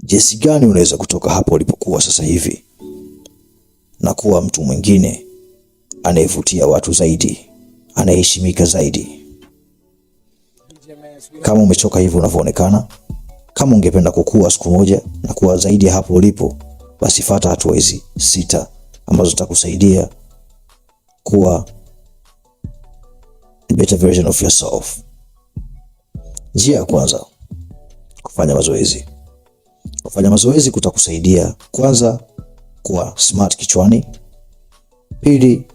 jinsi gani unaweza kutoka hapo ulipokuwa sasa hivi na kuwa mtu mwingine anayevutia watu zaidi, anayeheshimika zaidi. Kama umechoka hivyo unavyoonekana, kama ungependa kukua siku moja na kuwa zaidi ya hapo ulipo, basi fuata hatua hizi 6 ambazo zitakusaidia kuwa a better version of yourself. Njia ya kwanza, kufanya mazoezi. Kufanya mazoezi kutakusaidia kwanza kuwa smart kichwani, pili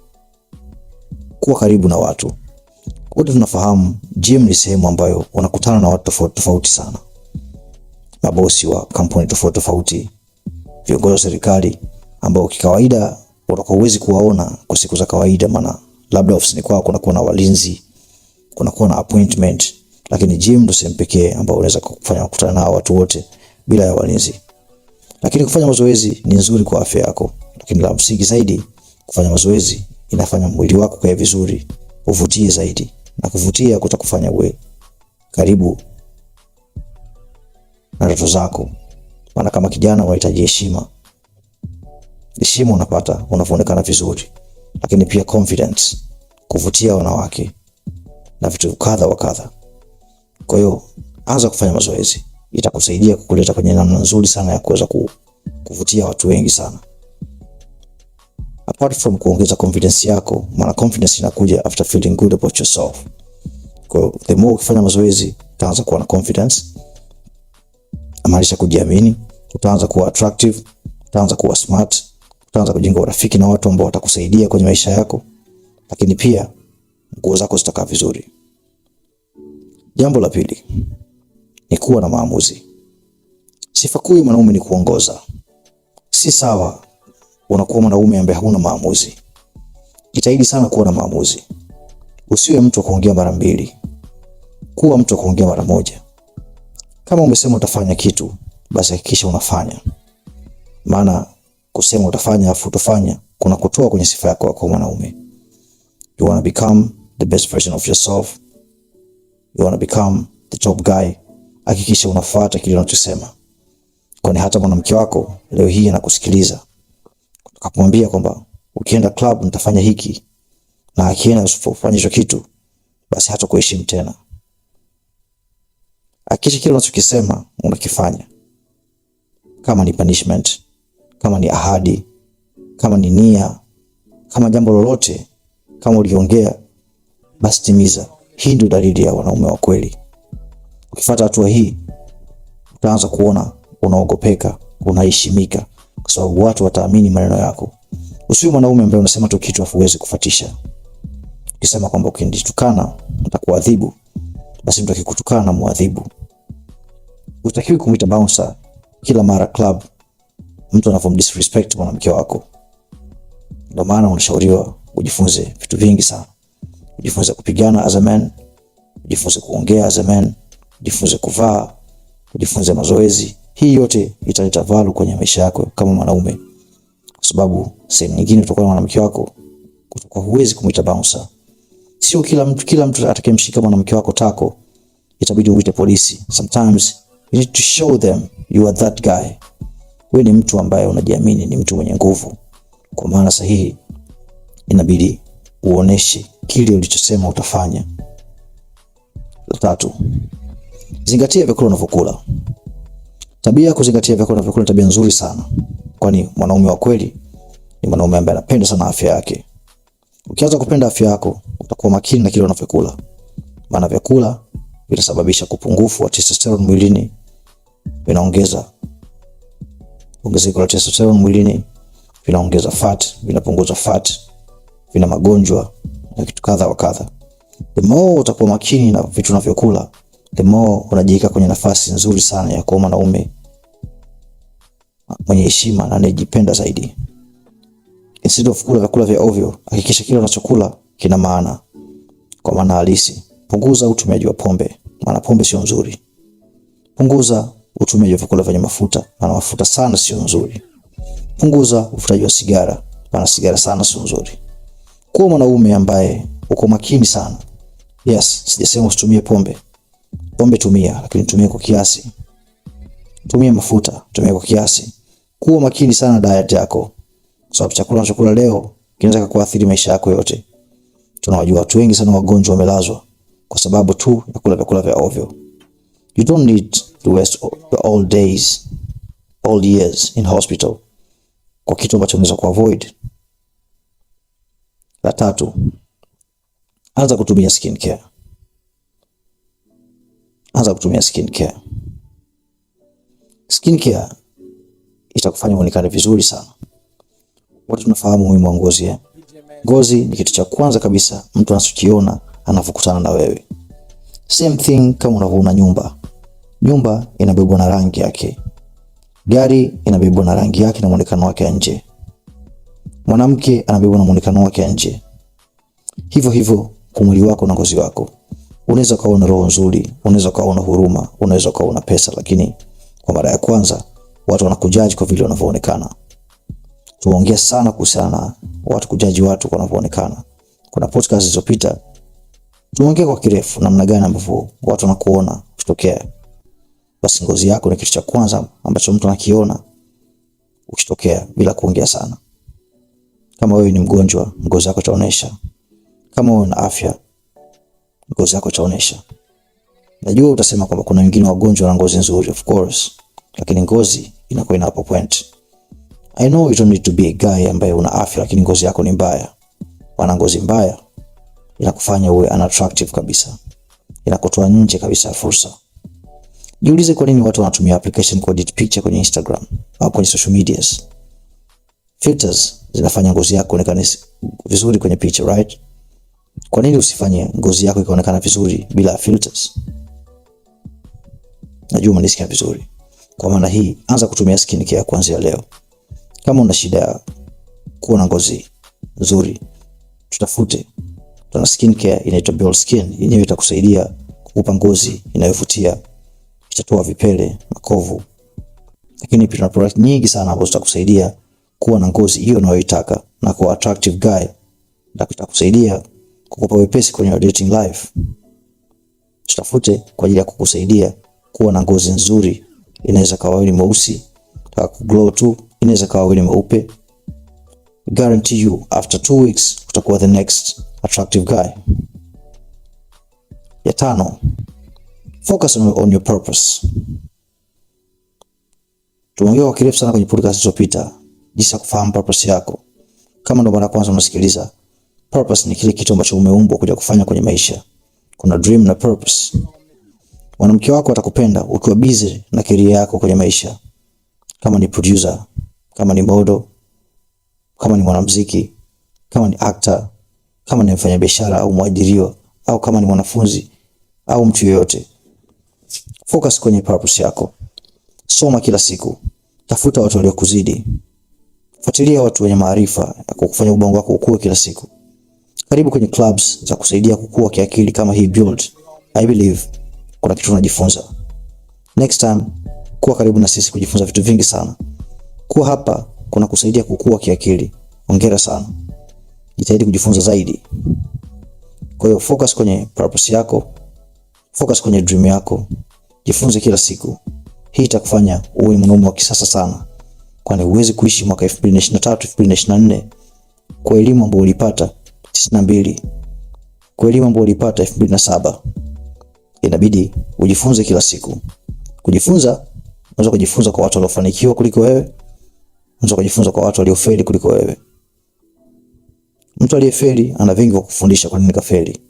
kuwa karibu na watu. Wote tunafahamu gym ni sehemu ambayo unakutana na watu tofauti tofauti sana. Mabosi wa kampuni tofauti tofauti, viongozi wa serikali ambao kikawaida utakuwa huwezi kuwaona kwa siku za kawaida, maana labda ofisini kwako kunakuwa na walinzi, kunakuwa na appointment, lakini gym ndio sehemu pekee ambayo unaweza kukutana na watu wote bila ya walinzi. Lakini kufanya mazoezi ni nzuri kwa afya yako, lakini la msingi zaidi, kufanya mazoezi inafanya mwili wako kae vizuri, uvutie zaidi, na kuvutia kutakufanya uwe karibu na ndoto zako. Maana kama kijana unahitaji heshima. Heshima unapata unapoonekana vizuri, lakini pia confidence, kuvutia wanawake na vitu kadha wa kadha. Kwa hiyo anza kufanya mazoezi, itakusaidia kukuleta kwenye namna nzuri sana ya kuweza kuvutia watu wengi sana. Apart from kuongeza confidence yako, maana confidence inakuja after feeling good about yourself. Kwa hiyo the more ukifanya mazoezi, utaanza kuwa na confidence, amalisha kujiamini, utaanza kuwa attractive, utaanza kuwa smart, utaanza kujenga urafiki na watu ambao watakusaidia kwenye maisha yako, lakini pia nguo zako zitakaa vizuri. Jambo la pili ni kuwa na maamuzi. Sifa kuu ya mwanaume ni kuongoza. Si sawa unakuwa mwanaume ambaye huna maamuzi. Jitahidi sana kuwa na maamuzi. Usiwe mtu wa kuongea mara mbili. Kuwa mtu wa kuongea mara moja. Kama umesema utafanya kitu, basi hakikisha unafanya. Maana kusema utafanya afu utafanya kuna kutoa kwenye sifa yako kwa mwanaume. You want to become the best version of yourself. You want to become the top guy. Hakikisha unafuata kile unachosema. Kwani hata mwanamke wako leo hii anakusikiliza. Akamwambia kwamba ukienda club nitafanya hiki, na akienda usifanye hicho kitu, basi hata kuheshimu tena. Hakikisha kile unachokisema unakifanya. Kama ni punishment, kama ni ahadi, kama ni nia, kama jambo lolote, kama uliongea, basi timiza. Hii ndio dalili ya wanaume wa kweli. Ukifuata hatua hii, utaanza kuona unaogopeka, unaheshimika, kwa sababu watu wataamini maneno yako. Usiwe mwanaume ambaye unasema tu kitu afu huwezi kufuatisha. Ukisema kwamba ukinitukana nitakuadhibu, basi mtu akikutukana na muadhibu. Utakiwi kumuita bouncer kila mara club mtu anapomdisrespect mwanamke wako. Ndio maana unashauriwa ujifunze vitu vingi sana. Ujifunze kupigana as a man, ujifunze kuongea as a man, ujifunze kuvaa, ujifunze mazoezi. Hii yote italeta value kwenye maisha yako kama mwanaume. Kwa sababu sehemu nyingine utakuwa na mwanamke wako, utakuwa huwezi kumuita bouncer. Sio kila mtu atakayemshika mwanamke wako tako itabidi uite polisi. Sometimes you need to show them you are that guy. Wewe ni mtu ambaye unajiamini, ni mtu mwenye nguvu. Kwa maana sahihi inabidi uoneshe kile ulichosema utafanya. La tatu, zingatia vyakula unavyokula. Tabia ya kuzingatia vyakula unavyokula ni tabia nzuri sana. Kwani mwanaume wa kweli ni mwanaume ambaye anapenda sana afya yake. Ukianza kupenda afya yako, utakuwa makini na kile unavyokula. Maana vyakula vinasababisha kupungufu wa testosterone mwilini, vinaongeza ongezeko la testosterone mwilini, vinaongeza fat, vinapunguza fat, vina magonjwa na kitu kadha wa kadha. The more utakuwa makini na vitu unavyokula, the more unajiweka kwenye nafasi nzuri sana ya kuwa mwanaume mwenye heshima na anayejipenda zaidi. Instead of kula vyakula vya ovyo, hakikisha kile unachokula kina maana, kwa maana halisi. Punguza utumiaji wa pombe, maana pombe sio nzuri. Punguza utumiaji wa vyakula vyenye mafuta, maana mafuta sana sio nzuri. Punguza uvutaji wa sigara, maana sigara sana sio nzuri. Kuwa mwanaume ambaye uko makini sana. Yes, sijasema usitumie pombe. Pombe tumia, lakini tumia kwa kiasi. Tumia mafuta, tumia kwa kiasi. Kuwa makini sana diet yako, kwa sababu chakula unachokula leo kinaweza kuathiri maisha yako yote. Tunawajua watu wengi sana wagonjwa wamelazwa kwa sababu tu ya kula vyakula vya ovyo. You don't need to waste all days, all years in hospital kwa kitu ambacho unaweza kuavoid. La tatu, anza kutumia skincare. Anza kutumia skincare. Skincare itakufanya uonekane vizuri sana. Watu tunafahamu umuhimu wa ngozi. Ngozi ni kitu cha kwanza kabisa mtu anachokiona anapokutana na wewe. Same thing kama unavyoona nyumba. Nyumba inabebwa na rangi yake. Gari inabebwa na rangi yake na muonekano wake nje. Mwanamke anabebwa na muonekano wake nje. Hivyo hivyo kwa mwili wako na ngozi wako. Unaweza kuwa na roho nzuri, unaweza kuwa na huruma, unaweza kuwa na pesa, lakini kwa mara ya kwanza watu wanakujaji kwa vile wanavyoonekana. Tuongea sana kuhusiana na watu kujaji watu kwa wanavyoonekana. Kuna podcast zilizopita tuongea kwa kirefu namna gani ambavyo watu wanakuona ukitokea. Basi ngozi yako ni kitu cha kwanza ambacho mtu anakiona ukitokea, bila kuongea sana. Kama wewe ni mgonjwa, ngozi yako itaonesha. Kama wewe una afya, ngozi yako itaonesha. Najua utasema kwamba kuna wengine wagonjwa na ngozi nzuri, of course, lakini ngozi inakuwa ina hapo point. I know you don't need to be a guy ambaye una afya lakini ngozi yako ni mbaya. Wana ngozi mbaya inakufanya uwe unattractive kabisa, inakutoa nje kabisa ya fursa. Jiulize kwa nini watu wanatumia application kwa edit picture kwenye Instagram au kwenye social medias. Filters zinafanya ngozi yako ionekane vizuri kwenye picha, right? Kwa nini usifanye ngozi yako ikaonekana vizuri bila filters? Najua mnisikia vizuri. Kwa maana hii, anza kutumia skincare kuanzia leo. Kama una shida ya kuwa na ngozi nzuri, tutafute. Tuna skincare inaitwa Biold Skin, yenyewe itakusaidia kukupa ngozi inayovutia, itatoa vipele, makovu. Lakini pia tuna product nyingi sana ambazo zitakusaidia kuwa na ngozi hiyo unayoitaka na kuwa attractive guy, na itakusaidia kukupa wepesi kwenye dating life. Tutafute kwa ajili ya kukusaidia kuwa na ngozi nzuri. Inaweza kawa ni mweusi, taka glow tu, inaweza kawa ni mweupe. Guarantee you after 2 weeks utakuwa the next attractive guy. Ya tano, focus on your purpose. Tumeongea kwa kirefu sana kwenye podcast zilizopita jinsi ya kufahamu purpose yako. Kama ndo mara kwanza unasikiliza, purpose ni kile kitu ambacho umeumbwa kuja kufanya kwenye maisha. Kuna dream na purpose. Mwanamke wako atakupenda ukiwa busy na career yako kwenye maisha. Kama ni producer, kama ni model, kama ni mwanamuziki, kama ni actor, kama ni mfanyabiashara au mwajiriwa, au kama ni mwanafunzi au mtu yeyote. Focus kwenye purpose yako. Soma kila siku. Tafuta watu waliokuzidi. Fuatilia watu wenye maarifa ya kukufanya ubongo wako ukue kila siku. Karibu kwenye clubs za kusaidia kukua kiakili kama hii Build. I believe kuna kitu unajifunza. Next time, kuwa karibu na sisi kujifunza vitu vingi sana. Kuwa hapa kuna kusaidia kukua kiakili. Hongera sana. Jitahidi kujifunza zaidi. Kwa hiyo focus kwenye purpose yako. Focus kwenye dream yako. Jifunze kila siku. Hii itakufanya uwe mwanaume wa kisasa sana. Kwani huwezi kuishi mwaka 2023, 2024 kwa elimu ambayo ulipata 92. Kwa elimu ambayo ulipata 2007. Inabidi ujifunze kila siku. Kujifunza, unaweza kujifunza kwa watu waliofanikiwa kuliko wewe. Unaweza kujifunza kwa watu waliofeli kuliko wewe. Mtu aliyefeli ana vingi vya kufundisha kwa nini kafeli.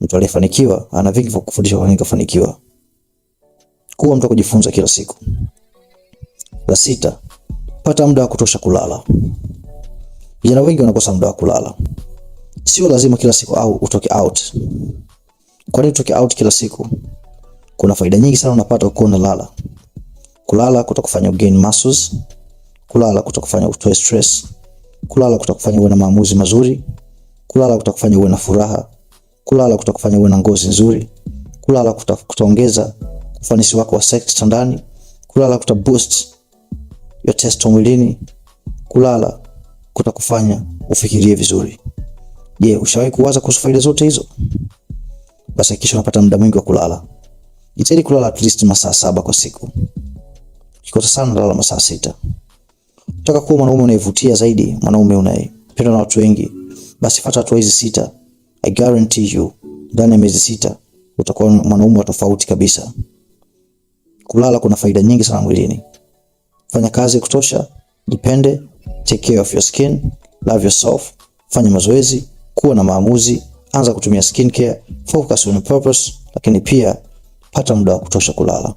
Mtu aliyefanikiwa ana vingi vya kufundisha kwa nini kafanikiwa. Kuwa mtu kujifunza kila siku. La sita, pata muda wa kutosha kulala. Vijana wengi wanakosa muda wa kulala. Sio lazima kila siku au utoke out. Kwa nini utoke out kila siku? Kuna faida nyingi sana unapata ukiwa unalala. Kulala kutakufanya ugain muscles. Kulala kutakufanya utoe stress. Kulala kutakufanya uwe na maamuzi mazuri. Kulala kutakufanya uwe na furaha. Kulala kutakufanya uwe na ngozi nzuri. Kulala kutaongeza ufanisi wako wa sex ndani. Kulala kutaboost your testosterone mwilini. Kulala kutakufanya ufikirie vizuri. Je, ushawahi kuwaza kuhusu faida zote hizo? Basi hakikisha unapata muda mwingi wa kulala. Jitahidi kulala at least masaa 7 kwa siku. Ukikosa sana lala masaa 6. Unataka kuwa mwanaume unayevutia zaidi, mwanaume unayependwa na watu wengi, basi fuata hatua hizi 6. I guarantee you, ndani ya miezi 6 utakuwa mwanaume wa tofauti kabisa. Kulala kuna faida nyingi sana mwilini. Fanya kazi kutosha, jipende, take care of your skin, love yourself, fanya mazoezi, kuwa na maamuzi, anza kutumia skincare, focus on your purpose, lakini pia pata muda wa kutosha kulala.